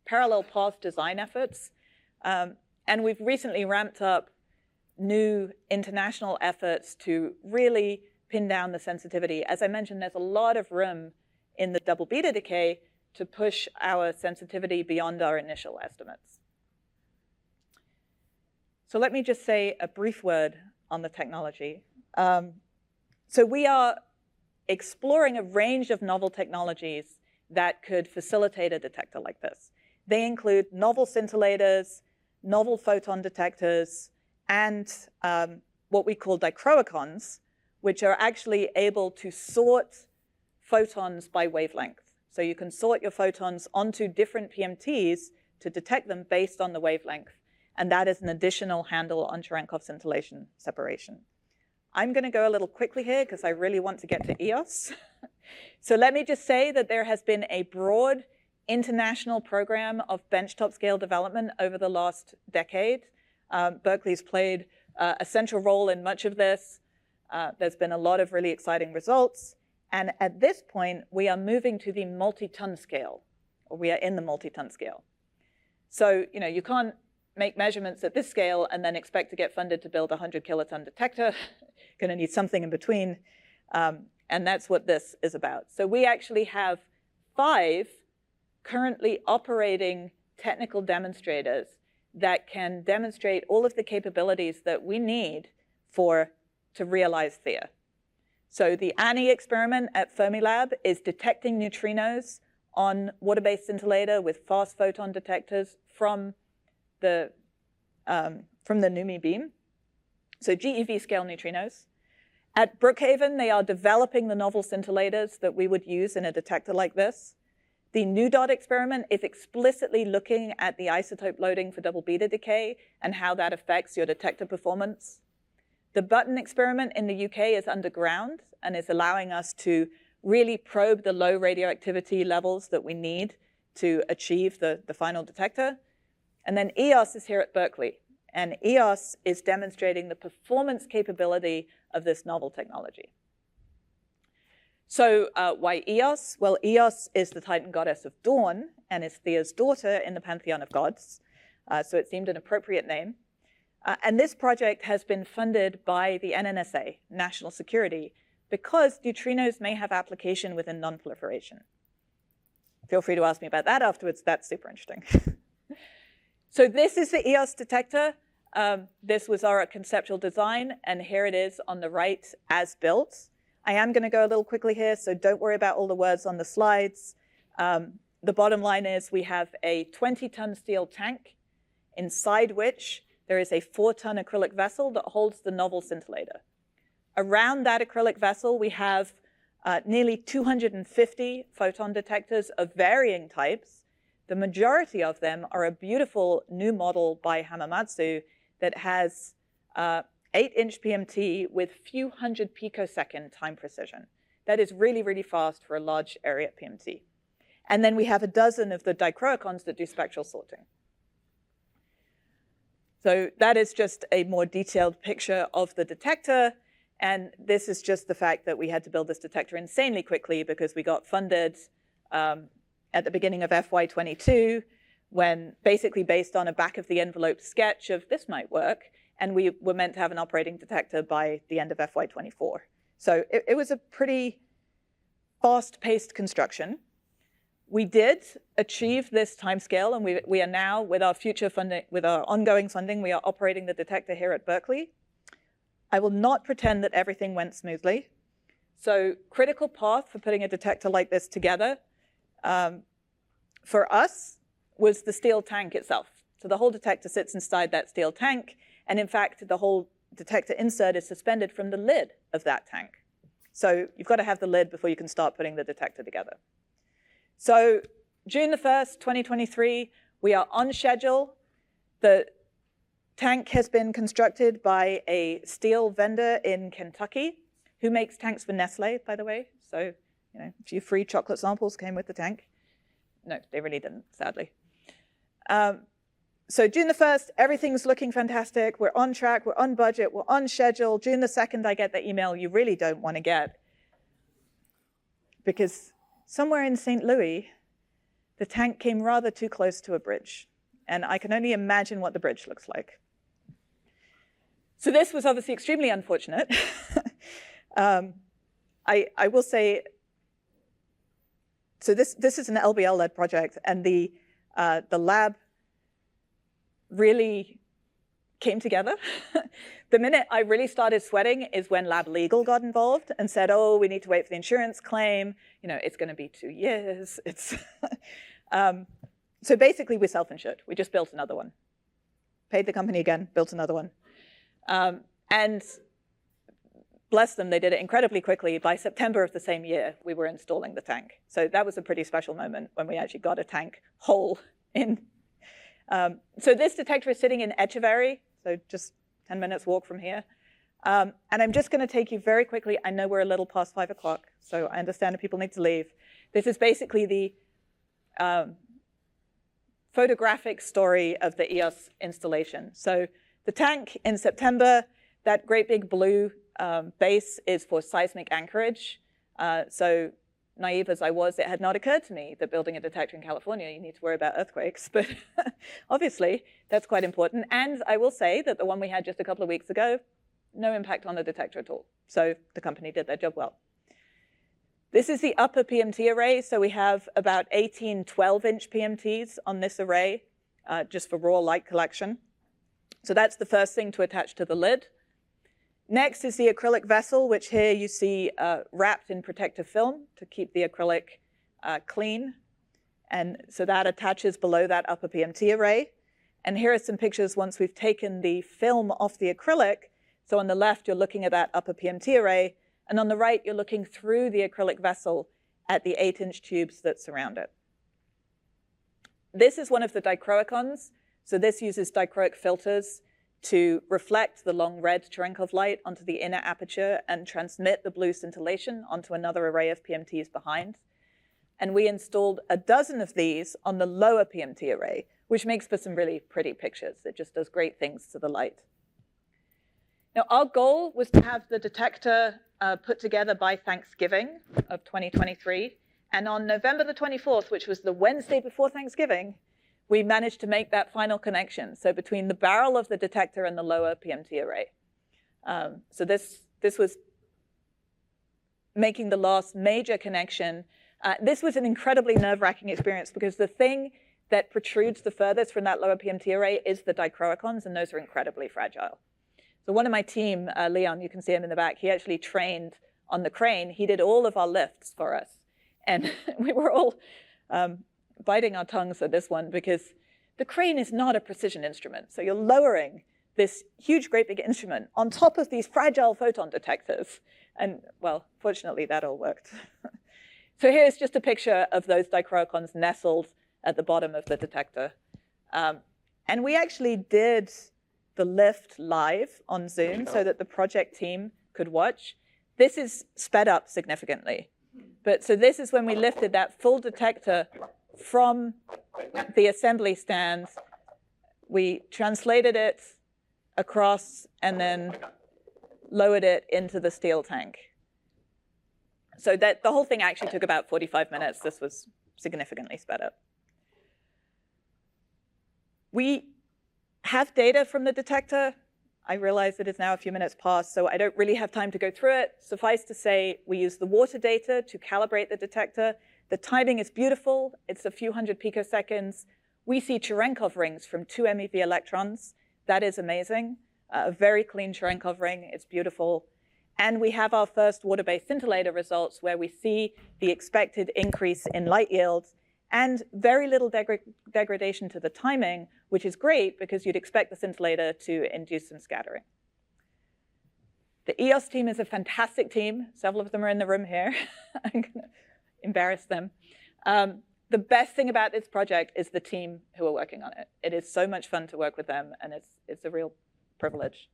parallel path design efforts. And we've recently ramped up new international efforts to really pin down the sensitivity. As I mentioned, there's a lot of room in the double beta decay to push our sensitivity beyond our initial estimates. So let me just say a brief word on the technology. So we are exploring a range of novel technologies that could facilitate a detector like this. They include novel scintillators, novel photon detectors, and what we call dichroicons, which are actually able to sort photons by wavelength. So you can sort your photons onto different PMTs to detect them based on the wavelength. And that is an additional handle on Cherenkov scintillation separation. I'm going to go a little quickly here because I really want to get to EOS. So let me just say that there has been a broad international program of benchtop scale development over the last decade. Berkeley's played a central role in much of this. There's been a lot of really exciting results. And at this point, we are moving to the multi-ton scale, or we are in the multi-ton scale. So, you can't make measurements at this scale and then expect to get funded to build a 100 kiloton detector. Going to need something in between. And that's what this is about. So we actually have 5 currently operating technical demonstrators that can demonstrate all of the capabilities that we need to realize Theia. So the ANI experiment at Fermilab is detecting neutrinos on water-based scintillator with fast photon detectors from the NUMI beam. So GeV scale neutrinos. At Brookhaven, they are developing the novel scintillators that we would use in a detector like this. The NuDot experiment is explicitly looking at the isotope loading for double beta decay and how that affects your detector performance. The Button experiment in the UK is underground and is allowing us to really probe the low radioactivity levels that we need to achieve the final detector. And then EOS is here at Berkeley. And EOS is demonstrating the performance capability of this novel technology. So why EOS? Well, EOS is the Titan goddess of dawn and is Theia's daughter in the pantheon of gods. So it seemed an appropriate name. And this project has been funded by the NNSA, National Security, because neutrinos may have application within nonproliferation. Feel free to ask me about that afterwards. That's super interesting. So this is the EOS detector. This was our conceptual design, and here it is on the right as built. I am going to go a little quickly here, so don't worry about all the words on the slides. The bottom line is we have a 20-ton steel tank, inside which there is a 4-ton acrylic vessel that holds the novel scintillator. Around that acrylic vessel, we have nearly 250 photon detectors of varying types. The majority of them are a beautiful new model by Hamamatsu that has 8-inch PMT with few hundred picosecond time precision. That is really, really fast for a large area PMT. And then we have a dozen of the dichroicons that do spectral sorting. So that is just a more detailed picture of the detector. And this is just the fact that we had to build this detector insanely quickly because we got funded at the beginning of FY22. when basically based on a back of the envelope sketch of this might work, and we were meant to have an operating detector by the end of FY24. So it was a pretty fast-paced construction. We did achieve this timescale, and we are now, with our future funding, with our ongoing funding, we are operating the detector here at Berkeley. I will not pretend that everything went smoothly. So critical path for putting a detector like this together for us was the steel tank itself. So the whole detector sits inside that steel tank, and in fact, the whole detector insert is suspended from the lid of that tank. So you've got to have the lid before you can start putting the detector together. So June the 1st, 2023, we are on schedule. The tank has been constructed by a steel vendor in Kentucky who makes tanks for Nestle, by the way. So, you know, a few free chocolate samples came with the tank. No, they really didn't, sadly. So June the 1st, everything's looking fantastic. We're on track, we're on budget, we're on schedule. June the 2nd, I get the email you really don't want to get. Because somewhere in St. Louis, the tank came rather too close to a bridge. And I can only imagine what the bridge looks like. So this was obviously extremely unfortunate. I will say, so this is an LBL-led project, and the lab really came together. The minute I really started sweating is when Lab Legal got involved and said, oh, we need to wait for the insurance claim. You know, it's going to be 2 years. It's so basically, we're self-insured. We just built another one. Paid the company again, built another one. And bless them, they did it incredibly quickly. By September of the same year, we were installing the tank. So that was a pretty special moment when we actually got a tank whole in. So this detector is sitting in Echeverry, so just 10 minutes walk from here. And I'm just going to take you very quickly. I know we're a little past 5 o'clock, so I understand that people need to leave. This is basically the photographic story of the EOS installation. So the tank in September, that great big blue base is for seismic anchorage. So naive as I was, it had not occurred to me that building a detector in California, you need to worry about earthquakes. But obviously, that's quite important. And I will say that the one we had just a couple of weeks ago, no impact on the detector at all. So the company did their job well. This is the upper PMT array. So we have about 18 12-inch PMTs on this array, just for raw light collection. So that's the first thing to attach to the lid. Next is the acrylic vessel, which here you see wrapped in protective film to keep the acrylic clean. And so that attaches below that upper PMT array. And here are some pictures once we've taken the film off the acrylic. So on the left, you're looking at that upper PMT array. And on the right, you're looking through the acrylic vessel at the 8-inch tubes that surround it. This is one of the dichroicons. So this uses dichroic filters to reflect the long red Cherenkov light onto the inner aperture and transmit the blue scintillation onto another array of PMTs behind. And we installed a dozen of these on the lower PMT array, which makes for some really pretty pictures. It just does great things to the light. Now, our goal was to have the detector put together by Thanksgiving of 2023. And on November the 24th, which was the Wednesday before Thanksgiving, we managed to make that final connection. So between the barrel of the detector and the lower PMT array. So this was making the last major connection. This was an incredibly nerve-wracking experience because the thing that protrudes the furthest from that lower PMT array is the dichroicons, and those are incredibly fragile. So one of my team, Leon, you can see him in the back, he actually trained on the crane. He did all of our lifts for us. And we were all biting our tongues at this one because the crane is not a precision instrument. So you're lowering this huge, great big instrument on top of these fragile photon detectors. And well, fortunately, that all worked. So here's just a picture of those dichroicons nestled at the bottom of the detector. And we actually did the lift live on Zoom so that the project team could watch. This is sped up significantly. But so this is when we lifted that full detector from the assembly stand. We translated it across and then lowered it into the steel tank. So that the whole thing actually took about 45 minutes. This was significantly sped up. We have data from the detector. I realize it is now a few minutes past, so I don't really have time to go through it. Suffice to say, we use the water data to calibrate the detector. The timing is beautiful. It's a few hundred picoseconds. We see Cherenkov rings from 2 MeV electrons. That is amazing. A very clean Cherenkov ring. It's beautiful. And we have our first water-based scintillator results where we see the expected increase in light yields and very little degradation to the timing, which is great because you'd expect the scintillator to induce some scattering. The EOS team is a fantastic team. Several of them are in the room here. I'm going to embarrass them. The best thing about this project is the team who are working on it. It is so much fun to work with them, and it's a real privilege.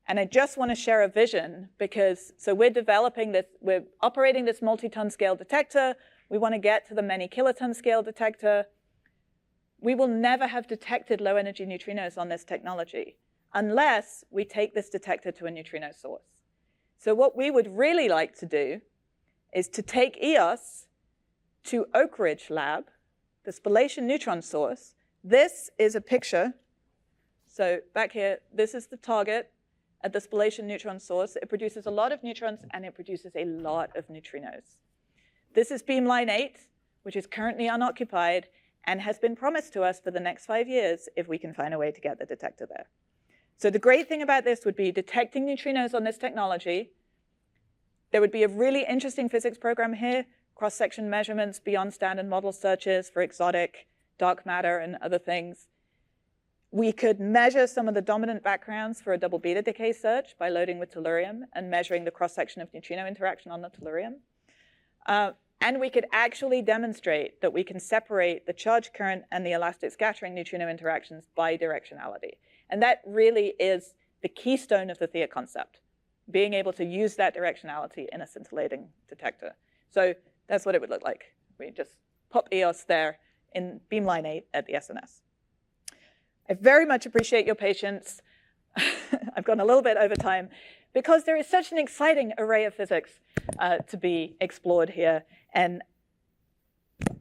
And I just want to share a vision because, so we're developing this, we're operating this multi-ton scale detector. We want to get to the many kiloton scale detector. We will never have detected low energy neutrinos on this technology unless we take this detector to a neutrino source. So what we would really like to do is to take EOS to Oak Ridge Lab, the spallation neutron source. This is a picture. So back here, this is the target at the spallation neutron source. It produces a lot of neutrons and it produces a lot of neutrinos. This is beamline 8, which is currently unoccupied and has been promised to us for the next 5 years if we can find a way to get the detector there. So the great thing about this would be detecting neutrinos on this technology. There would be a really interesting physics program here, cross-section measurements beyond standard model searches for exotic dark matter and other things. We could measure some of the dominant backgrounds for a double beta decay search by loading with tellurium and measuring the cross-section of neutrino interaction on the tellurium. And we could actually demonstrate that we can separate the charge current and the elastic scattering neutrino interactions by directionality. And that really is the keystone of the Theia concept, being able to use that directionality in a scintillating detector. So that's what it would look like. We just pop EOS there in beamline 8 at the SNS. I very much appreciate your patience. I've gone a little bit over time because there is such an exciting array of physics to be explored here. And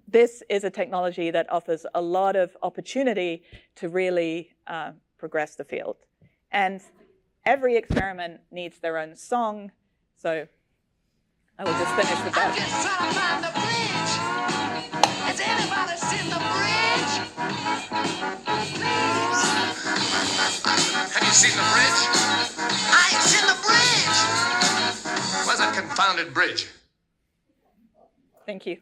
this is a technology that offers a lot of opportunity to really progress the field. And every experiment needs their own song. So I will just finish with that. I'm just trying to find the bridge. Has anybody seen the bridge? Please. Have you seen the bridge? I ain't seen the bridge. Where's that confounded bridge? Thank you.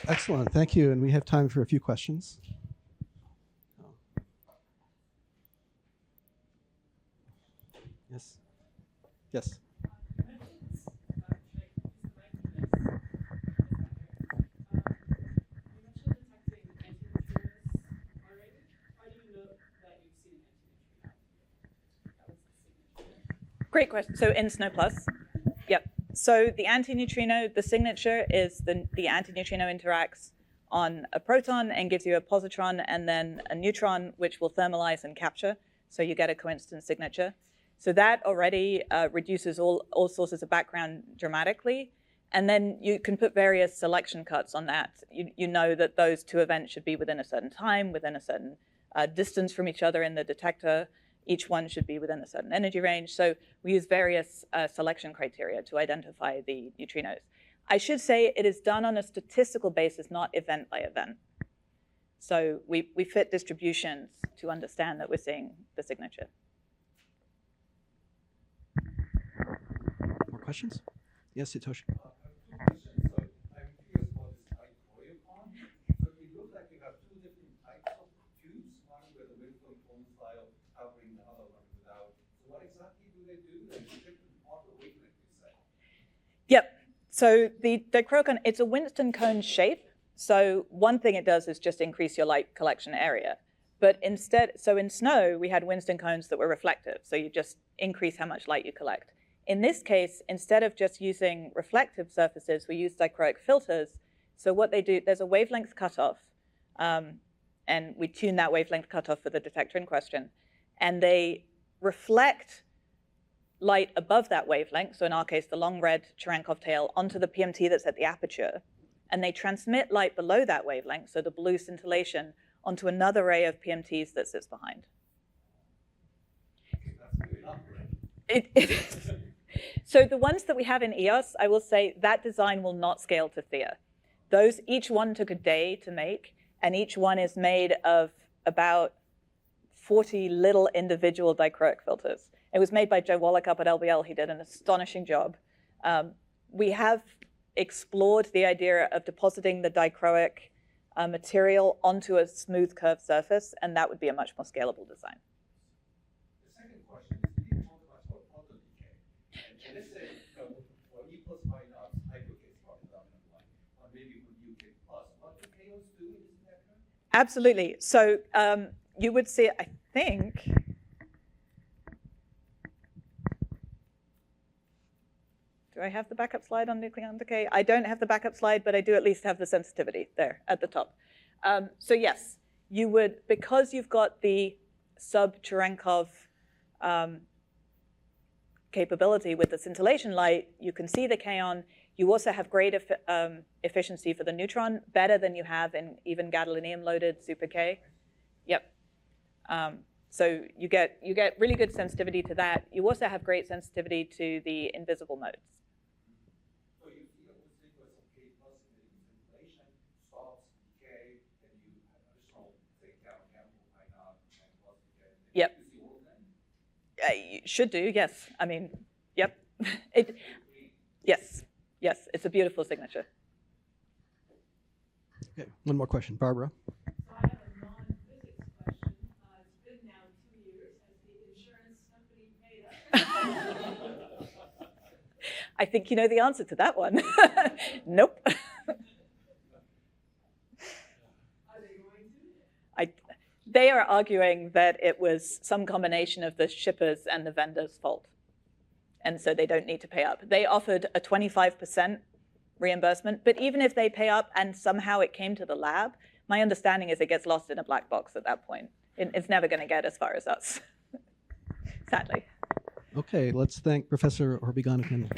Excellent, thank you. And we have time for a few questions. Yes. Yes. Great question. So in SNO+, yep. So the antineutrino, the signature is the antineutrino interacts on a proton and gives you a positron and then a neutron, which will thermalize and capture. So you get a coincidence signature. So that already reduces all sources of background dramatically. And then you can put various selection cuts on that. You know that those two events should be within a certain time, within a certain distance from each other in the detector. Each one should be within a certain energy range. So we use various selection criteria to identify the neutrinos. I should say it is done on a statistical basis, not event by event. So we fit distributions to understand that we're seeing the signature. More questions? Yes, Hitoshi. Yep. So the dichrocon, it's a Winston cone shape. So one thing it does is just increase your light collection area. But instead, so in SNO, we had Winston cones that were reflective. So you just increase how much light you collect. In this case, instead of just using reflective surfaces, we use dichroic filters. So what they do, there's a wavelength cutoff. And we tune that wavelength cutoff for the detector in question. And they reflect light above that wavelength, so in our case, the long red Cherenkov tail, onto the PMT that's at the aperture. And they transmit light below that wavelength, so the blue scintillation, onto another array of PMTs that sits behind. It is. So the ones that we have in EOS, I will say that design will not scale to Theia. Those, each one took a day to make, and each one is made of about 40 little individual dichroic filters. It was made by Joe Wallach up at LBL. He did an astonishing job. We have explored the idea of depositing the dichroic material onto a smooth curved surface, and that would be a much more scalable design. The second question is, you talk about proton decay. And let's say for E plus minus, hypercase for dominant line, or maybe for UK plus, what do chaos do in this detector? Absolutely. So you would see, I think, do I have the backup slide on nucleon decay? I don't have the backup slide, but I do at least have the sensitivity there at the top. So yes, you would, because you've got the sub-Cherenkov capability with the scintillation light, you can see the kaon. You also have great efficiency for the neutron, better than you have in even gadolinium-loaded super K. Yep. So you get really good sensitivity to that. You also have great sensitivity to the invisible modes. So you deal with sequence of K plus in the scintillation, stops decay, and you have additional, say, gamma I naught and plus decay. Yep. You see all of them? You should do, yes. I mean, yep. Yes, it's a beautiful signature. Okay, one more question. Barbara? So I have a non-physics question. It's been now 2 years. Has the insurance company paid us? I think you know the answer to that one. Nope. Are they going to? They are arguing that it was some combination of the shippers and the vendor's fault. And so they don't need to pay up. They offered a 25% reimbursement, but even if they pay up and somehow it came to the lab, my understanding is it gets lost in a black box at that point. It's never going to get as far as us, sadly. Okay, let's thank Professor Orebi Gann again.